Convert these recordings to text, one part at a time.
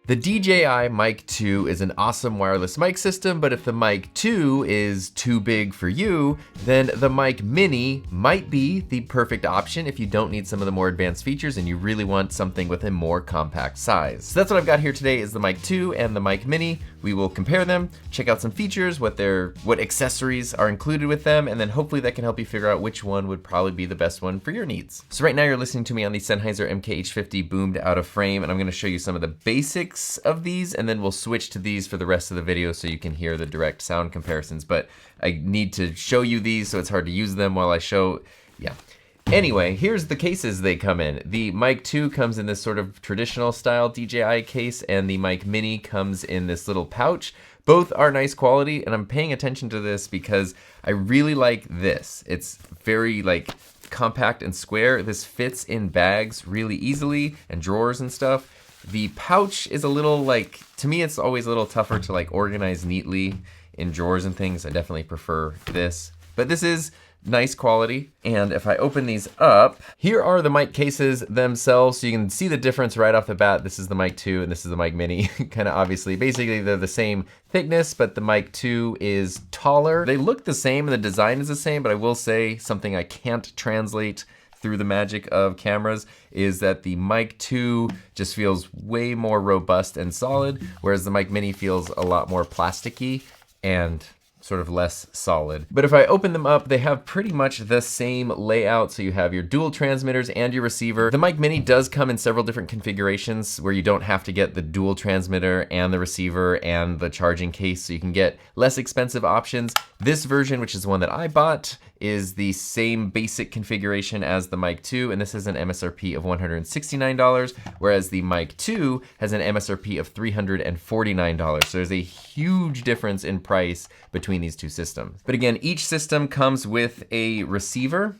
The DJI Mic 2 is an awesome wireless mic system, but if the Mic 2 is too big for you, then the Mic Mini might be the perfect option if you don't need some of the more advanced features and you really want something with a more compact size. So that's what I've got here today is the Mic 2 and the Mic Mini. We will compare them, check out some features, what accessories are included with them, and then hopefully that can help you figure out which one would probably be the best one for your needs. So right now you're listening to me on the Sennheiser MKH50 boomed out of frame, and I'm gonna show you some of the basics of these, and then we'll switch to these for the rest of the video so you can hear the direct sound comparisons. But I need to show you these so it's hard to use them while I show, yeah. Anyway, here's the cases they come in. The Mic 2 comes in this sort of traditional style DJI case, and the Mic Mini comes in this little pouch. Both are nice quality, and I'm paying attention to this because I really like this. It's very compact and square. This fits in bags really easily and drawers and stuff. The pouch is a little to me it's always a little tougher to organize neatly in drawers and things. I definitely prefer this. But this is nice quality. And if I open these up, here are the mic cases themselves. So you can see the difference right off the bat. This is the Mic 2 and this is the Mic Mini, kind of obviously. Basically, they're the same thickness, but the Mic 2 is taller. They look the same and the design is the same, but I will say something I can't translate through the magic of cameras is that the Mic 2 just feels way more robust and solid, whereas the Mic Mini feels a lot more plasticky and sort of less solid. But if I open them up, they have pretty much the same layout. So you have your dual transmitters and your receiver. The Mic Mini does come in several different configurations where you don't have to get the dual transmitter and the receiver and the charging case, so you can get less expensive options. This version, which is the one that I bought, is the same basic configuration as the Mic 2, and this has an MSRP of $169, whereas the Mic 2 has an MSRP of $349. So there's a huge difference in price between these two systems. But again, each system comes with a receiver.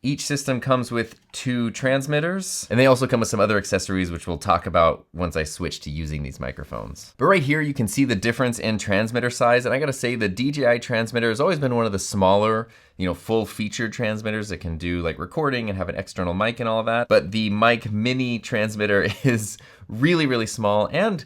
Each system comes with 2 transmitters, and they also come with some other accessories, which we'll talk about once I switch to using these microphones. But right here, you can see the difference in transmitter size, and I gotta say the DJI transmitter has always been one of the smaller, full-featured transmitters that can do recording and have an external mic and all of that. But the Mic Mini transmitter is really, really small, and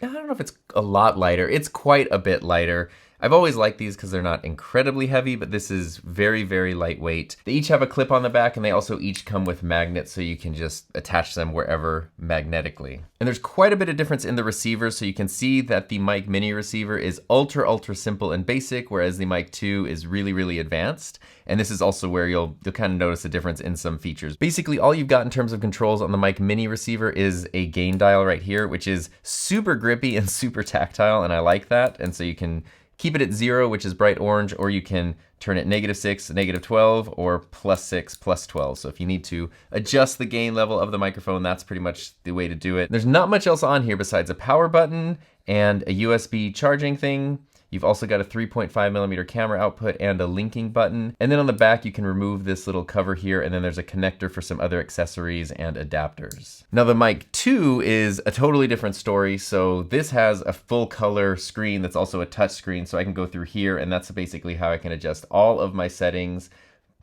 I don't know if it's a lot lighter. It's quite a bit lighter. I've always liked these because they're not incredibly heavy, but this is very, very lightweight. They each have a clip on the back, and they also each come with magnets, so you can just attach them wherever magnetically. And there's quite a bit of difference in the receivers, so you can see that the Mic Mini receiver is ultra, ultra simple and basic, whereas the Mic 2 is really, really advanced. And this is also where you'll kind of notice a difference in some features. Basically, all you've got in terms of controls on the Mic Mini receiver is a gain dial right here, which is super grippy and super tactile, and I like that. And so you can keep it at 0, which is bright orange, or you can turn it -6, -12, or +6, +12. So if you need to adjust the gain level of the microphone, that's pretty much the way to do it. There's not much else on here besides a power button and a USB charging thing. You've also got a 3.5mm camera output and a linking button. And then on the back, you can remove this little cover here, and then there's a connector for some other accessories and adapters. Now the Mic 2 is a totally different story. So this has a full color screen that's also a touch screen. So I can go through here, and that's basically how I can adjust all of my settings,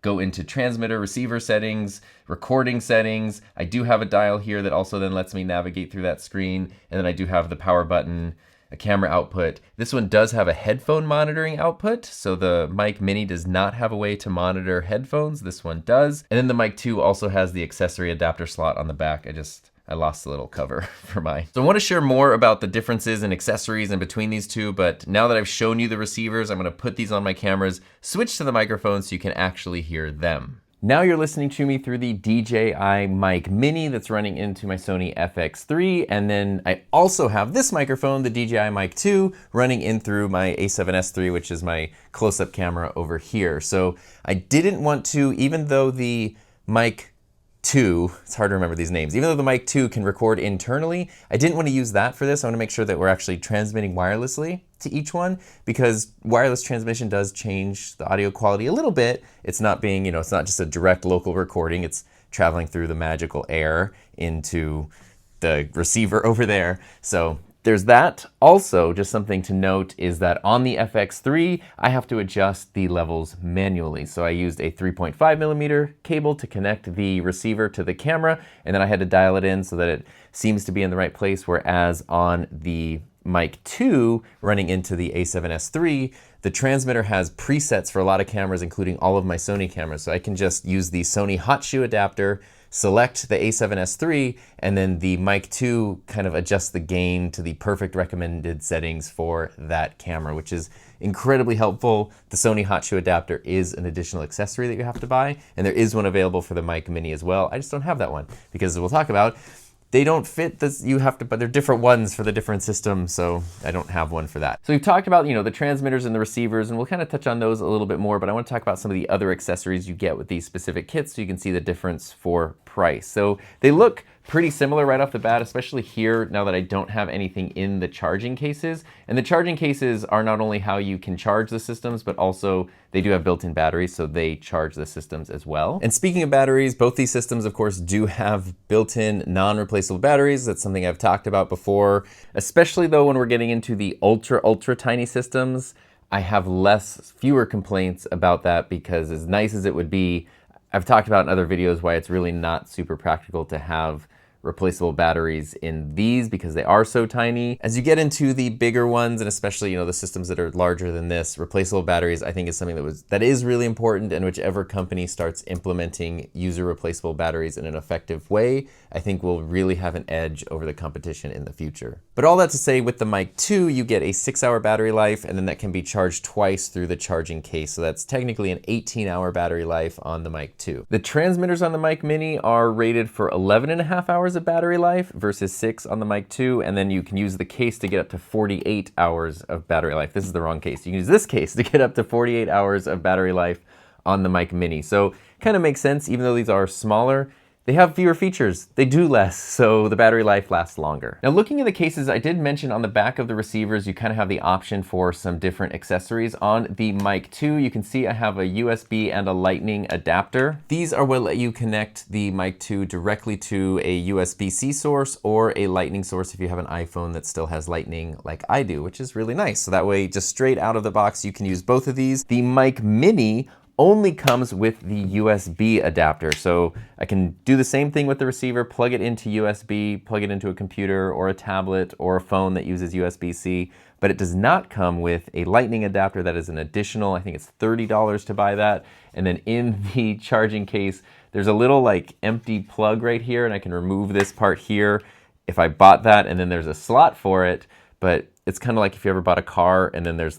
go into transmitter, receiver settings, recording settings. I do have a dial here that also then lets me navigate through that screen. And then I do have the power button, a camera output. This one does have a headphone monitoring output, so the Mic Mini does not have a way to monitor headphones. This one does. And then the Mic 2 also has the accessory adapter slot on the back. I lost the little cover for mine. So I want to share more about the differences in accessories in between these two, but now that I've shown you the receivers, I'm going to put these on my cameras, switch to the microphones so you can actually hear them. Now you're listening to me through the DJI Mic Mini that's running into my Sony FX3, and then I also have this microphone, the DJI Mic 2, running in through my A7S III, which is my close-up camera over here. So I didn't want to, even though the Mic 2, it's hard to remember these names, even though the Mic 2 can record internally, I didn't want to use that for this. I want to make sure that we're actually transmitting wirelessly to each one, because wireless transmission does change the audio quality a little bit. It's not being, it's not just a direct local recording, it's traveling through the magical air into the receiver over there. So there's that. Also, just something to note is that on the FX3, I have to adjust the levels manually. So I used a 3.5mm cable to connect the receiver to the camera, and then I had to dial it in so that it seems to be in the right place, whereas on the Mic 2 running into the A7S III, the transmitter has presets for a lot of cameras, including all of my Sony cameras. So I can just use the Sony hot shoe adapter, select the A7S III, and then the Mic 2 kind of adjusts the gain to the perfect recommended settings for that camera, which is incredibly helpful. The Sony hot shoe adapter is an additional accessory that you have to buy, and there is one available for the Mic Mini as well. I just don't have that one because, as we'll talk about, they don't fit this, but they're different ones for the different systems, so I don't have one for that. So we've talked about, the transmitters and the receivers, and we'll kind of touch on those a little bit more, but I want to talk about some of the other accessories you get with these specific kits so you can see the difference for price. So they look pretty similar right off the bat, especially here now that I don't have anything in the charging cases. And the charging cases are not only how you can charge the systems, but also they do have built-in batteries, so they charge the systems as well. And speaking of batteries, both these systems, of course, do have built-in non-replaceable batteries. That's something I've talked about before, especially though when we're getting into the ultra tiny systems. I have fewer complaints about that because as nice as it would be, I've talked about in other videos why it's really not super practical to have replaceable batteries in these because they are so tiny. As you get into the bigger ones, and especially the systems that are larger than this, replaceable batteries I think is something that is really important, and whichever company starts implementing user replaceable batteries in an effective way, I think will really have an edge over the competition in the future. But all that to say, with the Mic 2, you get a 6-hour battery life, and then that can be charged twice through the charging case. So that's technically an 18-hour battery life on the Mic 2. The transmitters on the Mic Mini are rated for 11.5 hours of battery life versus 6 on the Mic 2, and then you can use the case to get up to 48 hours of battery life. This is the wrong case. You can use this case to get up to 48 hours of battery life on the Mic Mini. So kind of makes sense, even though these are smaller. They have fewer features, they do less, so the battery life lasts longer. Now looking at the cases, I did mention on the back of the receivers, you kind of have the option for some different accessories. On the Mic 2, you can see I have a USB and a Lightning adapter. These are what let you connect the Mic 2 directly to a USB-C source or a Lightning source if you have an iPhone that still has Lightning like I do, which is really nice. So that way, just straight out of the box, you can use both of these. The Mic Mini only comes with the USB adapter. So I can do the same thing with the receiver, plug it into USB, plug it into a computer or a tablet or a phone that uses USB-C, but it does not come with a Lightning adapter. That is an additional, I think it's $30 to buy that. And then in the charging case, there's a little empty plug right here, and I can remove this part here if I bought that, and then there's a slot for it. But it's kind of like if you ever bought a car and then there's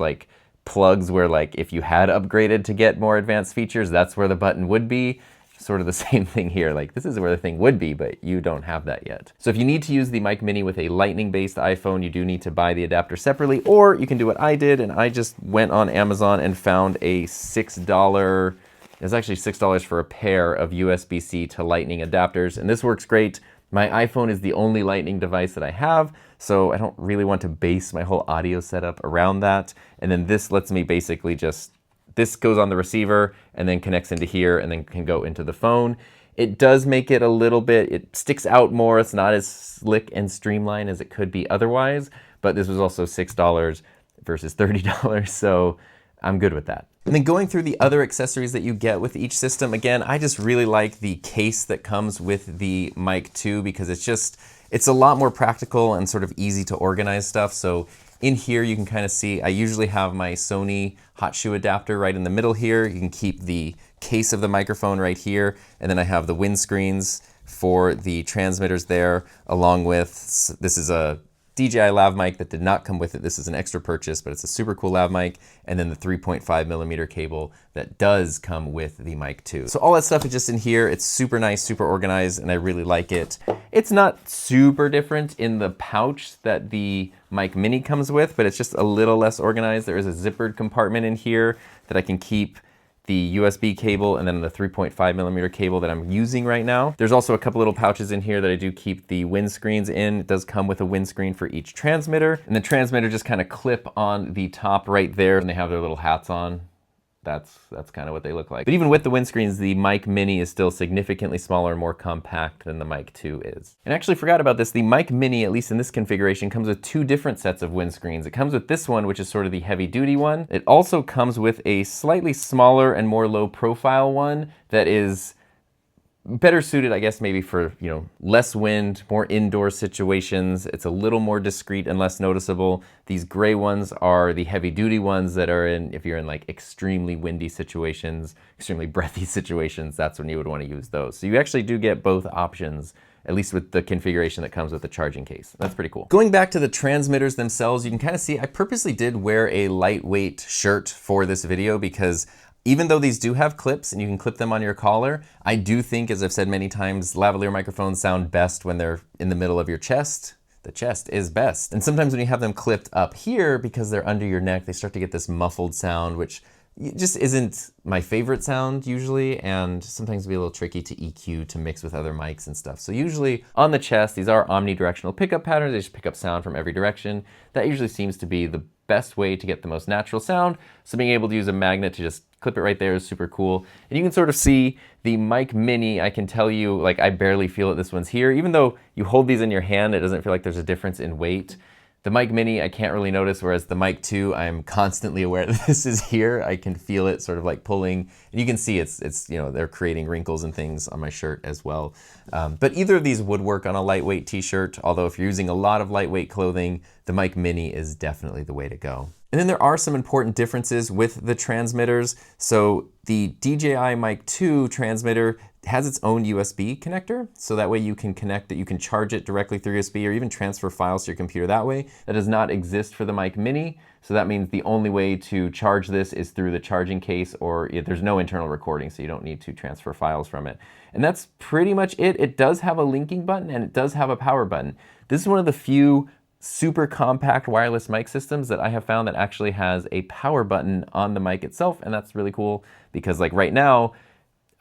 plugs where if you had upgraded to get more advanced features, that's where the button would be. Sort of the same thing here. This is where the thing would be, but you don't have that yet. So if you need to use the Mic Mini with a Lightning-based iPhone, you do need to buy the adapter separately, or you can do what I did, and I just went on Amazon and found a $6, it's actually $6 for a pair of USB-C to Lightning adapters, and this works great. My iPhone is the only Lightning device that I have, so I don't really want to base my whole audio setup around that. And then this lets me basically this goes on the receiver and then connects into here and then can go into the phone. It does make it a little bit, it sticks out more. It's not as slick and streamlined as it could be otherwise, but this was also $6 versus $30, so I'm good with that. And then going through the other accessories that you get with each system, again, I just really like the case that comes with the Mic 2 because it's a lot more practical and sort of easy to organize stuff. So in here, you can kind of see, I usually have my Sony hot shoe adapter right in the middle here. You can keep the case of the microphone right here. And then I have the windscreens for the transmitters there, along with, this is a DJI lav mic that did not come with it. This is an extra purchase, but it's a super cool lav mic. And then the 3.5mm cable that does come with the Mic 2. So all that stuff is just in here. It's super nice, super organized, and I really like it. It's not super different in the pouch that the Mic Mini comes with, but it's just a little less organized. There is a zippered compartment in here that I can keep the USB cable and then the 3.5mm cable that I'm using right now. There's also a couple little pouches in here that I do keep the windscreens in. It does come with a windscreen for each transmitter, and the transmitter just kind of clip on the top right there, and they have their little hats on. that's kind of what they look like. But even with the windscreens, the Mic Mini is still significantly smaller and more compact than the Mic 2 is. And I actually forgot about this. The Mic Mini, at least in this configuration, comes with 2 different sets of windscreens. It comes with this one, which is sort of the heavy duty one. It also comes with a slightly smaller and more low profile one that is better suited, I guess, maybe for, you know, less wind, more indoor situations. It's a little more discreet and less noticeable. These gray ones are the heavy duty ones that are in, if you're in like extremely windy situations, extremely breathy situations, that's when you would want to use those. So you actually do get both options, at least with the configuration that comes with the charging case. That's pretty cool. Going back to the transmitters themselves, you can kind of see I purposely did wear a lightweight shirt for this video because even though these do have clips and you can clip them on your collar, I do think, as I've said many times, lavalier microphones sound best when they're in the middle of your chest. The chest is best. And sometimes when you have them clipped up here, because they're under your neck, they start to get this muffled sound, which just isn't my favorite sound usually, and sometimes be a little tricky to EQ to mix with other mics and stuff. So usually on the chest, these are omnidirectional pickup patterns. They just pick up sound from every direction. That usually seems to be the best way to get the most natural sound. So being able to use a magnet to just clip it right there is super cool. And you can sort of see the Mic Mini, I can tell you, like I barely feel it, this one's here. Even though you hold these in your hand, it doesn't feel like there's a difference in weight. The Mic Mini, I can't really notice, whereas the Mic 2, I'm constantly aware that this is here. I can feel it sort of like pulling, and you can see it's you know, they're creating wrinkles and things on my shirt as well. But either of these would work on a lightweight t-shirt, although if you're using a lot of lightweight clothing, the Mic Mini is definitely the way to go. And then there are some important differences with the transmitters. So the DJI Mic 2 transmitter has its own USB connector, so that way you can connect it, you can charge it directly through USB or even transfer files to your computer that way. That does not exist for the Mic Mini, so that means the only way to charge this is through the charging case, or there's no internal recording, so you don't need to transfer files from it. And that's pretty much it. It does have a linking button and it does have a power button. This is one of the few super compact wireless mic systems that I have found that actually has a power button on the mic itself, and that's really cool because like right now,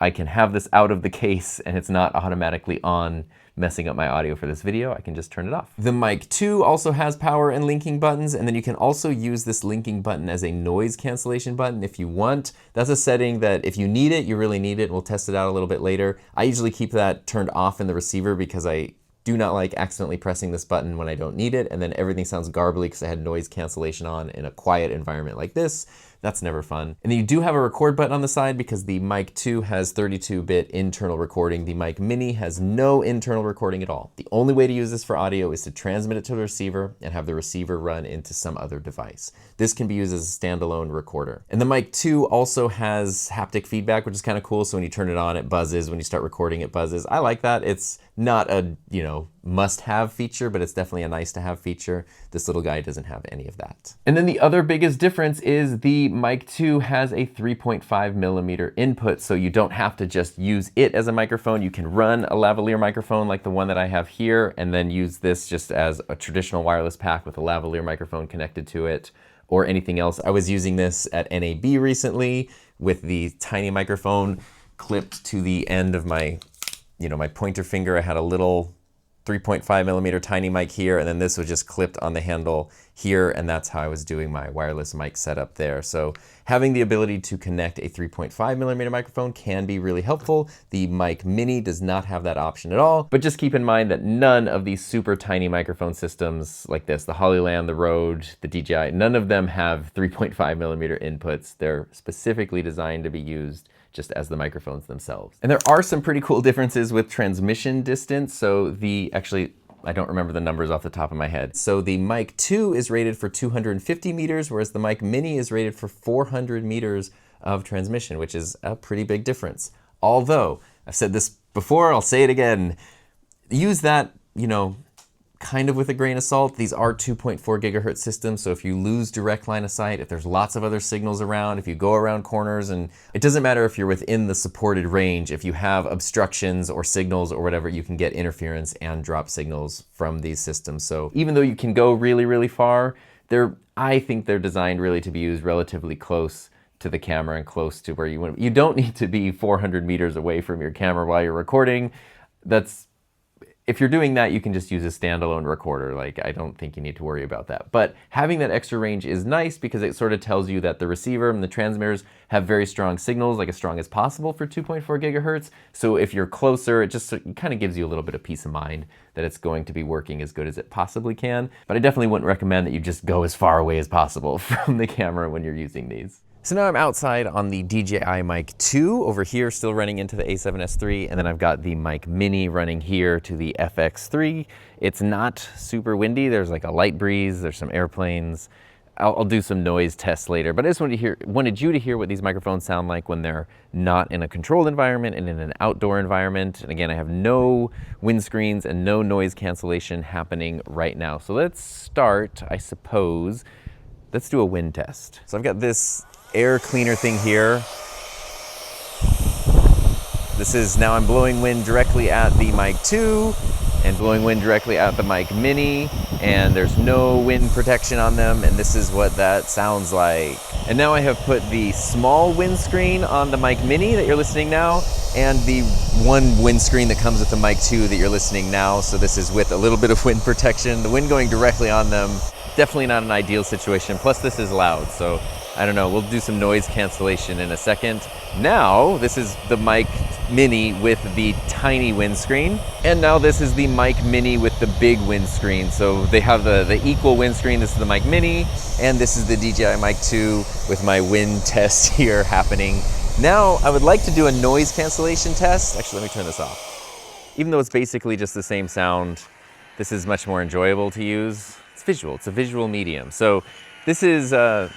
I can have this out of the case and it's not automatically on, messing up my audio for this video. I can just turn it off. The Mic 2 also has power and linking buttons, and then you can also use this linking button as a noise cancellation button if you want. That's a setting that if you need it, you really need it. We'll test it out a little bit later. I usually keep that turned off in the receiver because I do not like accidentally pressing this button when I don't need it, and then everything sounds garbly because I had noise cancellation on in a quiet environment like this. That's never fun. And then you do have a record button on the side because the Mic 2 has 32-bit internal recording. The Mic Mini has no internal recording at all. The only way to use this for audio is to transmit it to the receiver and have the receiver run into some other device. This can be used as a standalone recorder. And the Mic 2 also has haptic feedback, which is kind of cool. So when you turn it on, it buzzes. When you start recording, it buzzes. I like that. It's not a, you know, must-have feature, but it's definitely a nice-to-have feature. This little guy doesn't have any of that. And then the other biggest difference is the Mic 2 has a 3.5mm input, so you don't have to just use it as a microphone. You can run a lavalier microphone like the one that I have here, and then use this just as a traditional wireless pack with a lavalier microphone connected to it, or anything else. I was using this at NAB recently with the tiny microphone clipped to the end of my, you know, my pointer finger. I had a little 3.5mm tiny mic here, and then this was just clipped on the handle here, and that's how I was doing my wireless mic setup there. So having the ability to connect a 3.5mm microphone can be really helpful. The Mic Mini does not have that option at all, but just keep in mind that none of these super tiny microphone systems like this, the Hollyland, the Rode, the DJI, none of them have 3.5mm inputs. They're specifically designed to be used just as the microphones themselves. And there are some pretty cool differences with transmission distance. So actually, I don't remember the numbers off the top of my head. So the Mic 2 is rated for 250 meters, whereas the Mic Mini is rated for 400 meters of transmission, which is a pretty big difference. Although, I've said this before, I'll say it again, use that, you know, kind of with a grain of salt. These are 2.4 gigahertz systems, so if you lose direct line of sight, if there's lots of other signals around, if you go around corners, and it doesn't matter if you're within the supported range, if you have obstructions or signals or whatever, you can get interference and drop signals from these systems. So even though you can go really, really far, I think they're designed really to be used relatively close to the camera and close to where you want. You don't need to be 400 meters away from your camera while you're recording. if you're doing that, you can just use a standalone recorder. Like, I don't think you need to worry about that. But having that extra range is nice because it sort of tells you that the receiver and the transmitters have very strong signals, like as strong as possible for 2.4 gigahertz. So if you're closer, it kind of gives you a little bit of peace of mind that it's going to be working as good as it possibly can. But I definitely wouldn't recommend that you just go as far away as possible from the camera when you're using these. So now I'm outside on the DJI Mic 2 over here, still running into the A7S III, and then I've got the Mic Mini running here to the FX3. It's not super windy. There's like a light breeze. There's some airplanes. I'll do some noise tests later, but I just wanted you to hear what these microphones sound like when they're not in a controlled environment and in an outdoor environment. And again, I have no windscreens and no noise cancellation happening right now. So let's start, I suppose. Let's do a wind test. So I've got this air cleaner thing here. This is, now I'm blowing wind directly at the Mic 2 and blowing wind directly at the Mic Mini, and there's no wind protection on them, and this is what that sounds like. And now I have put the small windscreen on the Mic Mini that you're listening now, and the one windscreen that comes with the Mic 2 that you're listening now. So this is with a little bit of wind protection, the wind going directly on them. Definitely not an ideal situation. Plus this is loud, so I don't know, we'll do some noise cancellation in a second. Now, this is the Mic Mini with the tiny windscreen. And now this is the Mic Mini with the big windscreen. So they have the equal windscreen. This is the Mic Mini, and this is the DJI Mic 2 with my wind test here happening. Now, I would like to do a noise cancellation test. Actually, let me turn this off. Even though it's basically just the same sound, this is much more enjoyable to use. It's visual, it's a visual medium. So this is a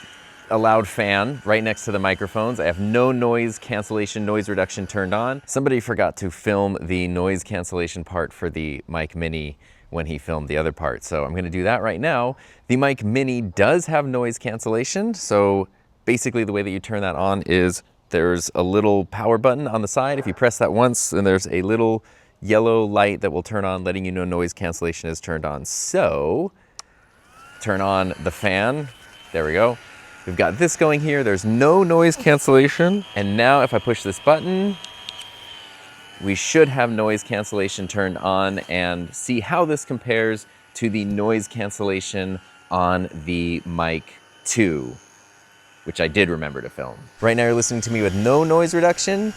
loud fan right next to the microphones. I have no noise cancellation, noise reduction turned on. Somebody forgot to film the noise cancellation part for the Mic Mini when he filmed the other part. So I'm gonna do that right now. The Mic Mini does have noise cancellation. So basically the way that you turn that on is there's a little power button on the side. If you press that once, then there's a little yellow light that will turn on, letting you know noise cancellation is turned on. So turn on the fan, there we go. We've got this going here, there's no noise cancellation. And now if I push this button, we should have noise cancellation turned on, and see how this compares to the noise cancellation on the Mic 2, which I did remember to film. Right now you're listening to me with no noise reduction,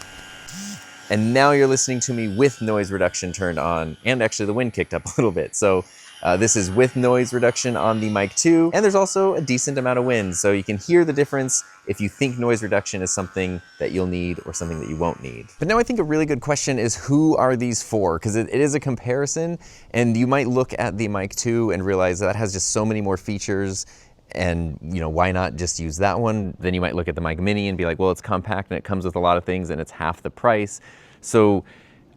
and now you're listening to me with noise reduction turned on, and actually the wind kicked up a little bit. So this is with noise reduction on the Mic 2, and there's also a decent amount of wind, so you can hear the difference if you think noise reduction is something that you'll need or something that you won't need. But now I think a really good question is, who are these for? Because it is a comparison, and you might look at the Mic 2 and realize that has just so many more features, and you know, why not just use that one? Then you might look at the Mic Mini and be like, well, it's compact and it comes with a lot of things and it's half the price. So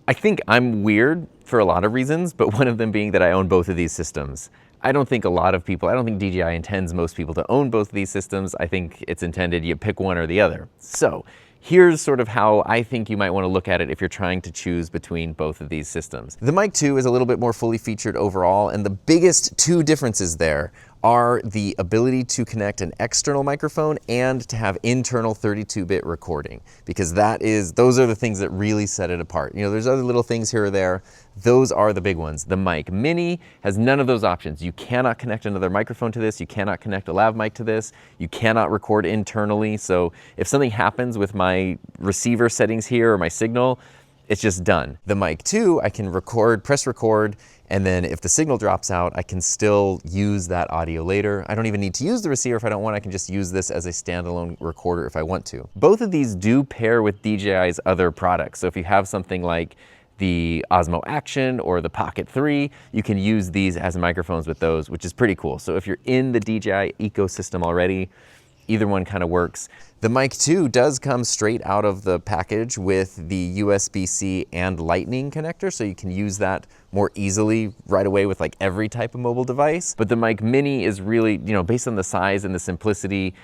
I think I'm weird for a lot of reasons, but one of them being that I own both of these systems. I don't think DJI intends most people to own both of these systems. I think it's intended you pick one or the other. So here's sort of how I think you might want to look at it if you're trying to choose between both of these systems. The Mic 2 is a little bit more fully featured overall, and the biggest two differences there are the ability to connect an external microphone and to have internal 32-bit recording, because those are the things that really set it apart. You know, there's other little things here or there. Those are the big ones. The Mic Mini has none of those options. You cannot connect another microphone to this. You cannot connect a lav mic to this. You cannot record internally. So if something happens with my receiver settings here or my signal, it's just done. The Mic 2, I can press record, and then if the signal drops out, I can still use that audio later. I don't even need to use the receiver if I don't want. I can just use this as a standalone recorder if I want to. Both of these do pair with DJI's other products. So if you have something like the Osmo Action or the Pocket 3, you can use these as microphones with those, which is pretty cool. So if you're in the DJI ecosystem already, either one kind of works. The Mic 2 does come straight out of the package with the USB-C and Lightning connector, so you can use that more easily right away with like every type of mobile device. But the Mic Mini is really, you know, based on the size and the simplicity,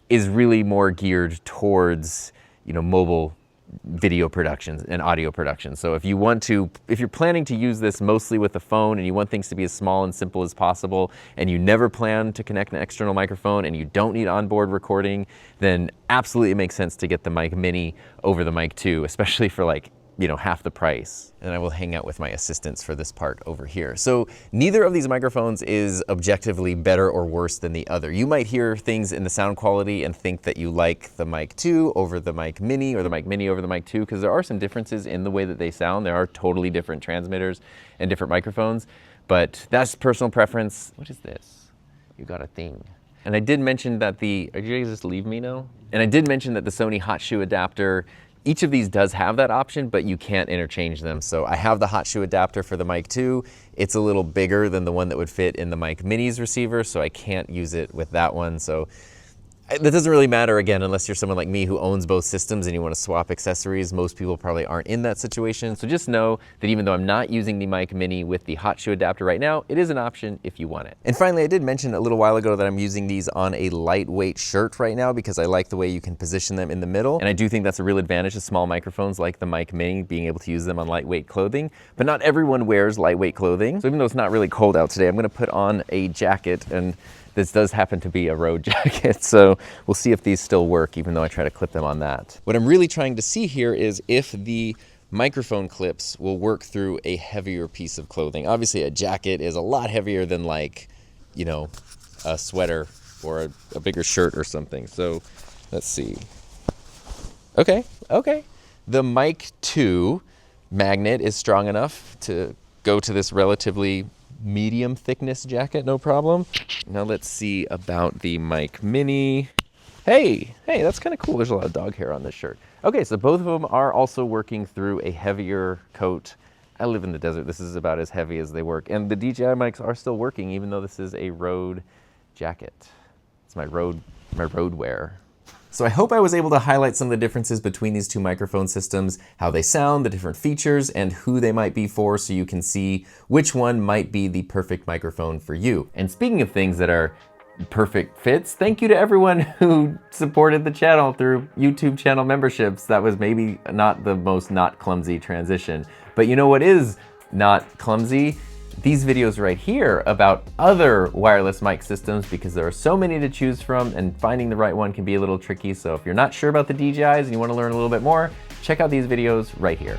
is really more geared towards, you know, mobile video productions and audio productions. So if you're planning to use this mostly with a phone and you want things to be as small and simple as possible, and you never plan to connect an external microphone and you don't need onboard recording, then absolutely it makes sense to get the Mic Mini over the Mic 2, especially for like you know, half the price. And I will hang out with my assistants for this part over here. So neither of these microphones is objectively better or worse than the other. You might hear things in the sound quality and think that you like the Mic 2 over the Mic Mini or the Mic Mini over the Mic 2, because there are some differences in the way that they sound. There are totally different transmitters and different microphones, but that's personal preference. What is this? You got a thing. And I did mention that did you guys just leave me now? And I did mention that the Sony hot shoe adapter, each of these does have that option, but you can't interchange them. So I have the hot shoe adapter for the Mic 2. It's a little bigger than the one that would fit in the Mic Mini's receiver, so I can't use it with that one. So that doesn't really matter, again, unless you're someone like me who owns both systems and you want to swap accessories. Most people probably aren't in that situation. So just know that even though I'm not using the Mic Mini with the hot shoe adapter right now, it is an option if you want it. And finally, I did mention a little while ago that I'm using these on a lightweight shirt right now because I like the way you can position them in the middle. And I do think that's a real advantage of small microphones like the Mic Mini, being able to use them on lightweight clothing. But not everyone wears lightweight clothing. So even though it's not really cold out today, I'm going to put on a jacket, and this does happen to be a road jacket, so we'll see if these still work, even though I try to clip them on that. What I'm really trying to see here is if the microphone clips will work through a heavier piece of clothing. Obviously, a jacket is a lot heavier than, like, you know, a sweater or a bigger shirt or something. So let's see. Okay. The Mic 2 magnet is strong enough to go to this relatively medium thickness jacket, no problem. Now let's see about the Mic Mini. Hey, that's kind of cool. There's a lot of dog hair on this shirt. Okay, so both of them are also working through a heavier coat. I live in the desert. This is about as heavy as they work. And the DJI mics are still working, even though this is a road jacket. It's my road wear. So I hope I was able to highlight some of the differences between these two microphone systems, how they sound, the different features, and who they might be for, so you can see which one might be the perfect microphone for you. And speaking of things that are perfect fits, thank you to everyone who supported the channel through YouTube channel memberships. That was maybe not the most not clumsy transition, but you know what is not clumsy? These videos right here about other wireless mic systems, because there are so many to choose from and finding the right one can be a little tricky. So if you're not sure about the DJIs and you want to learn a little bit more, check out these videos right here.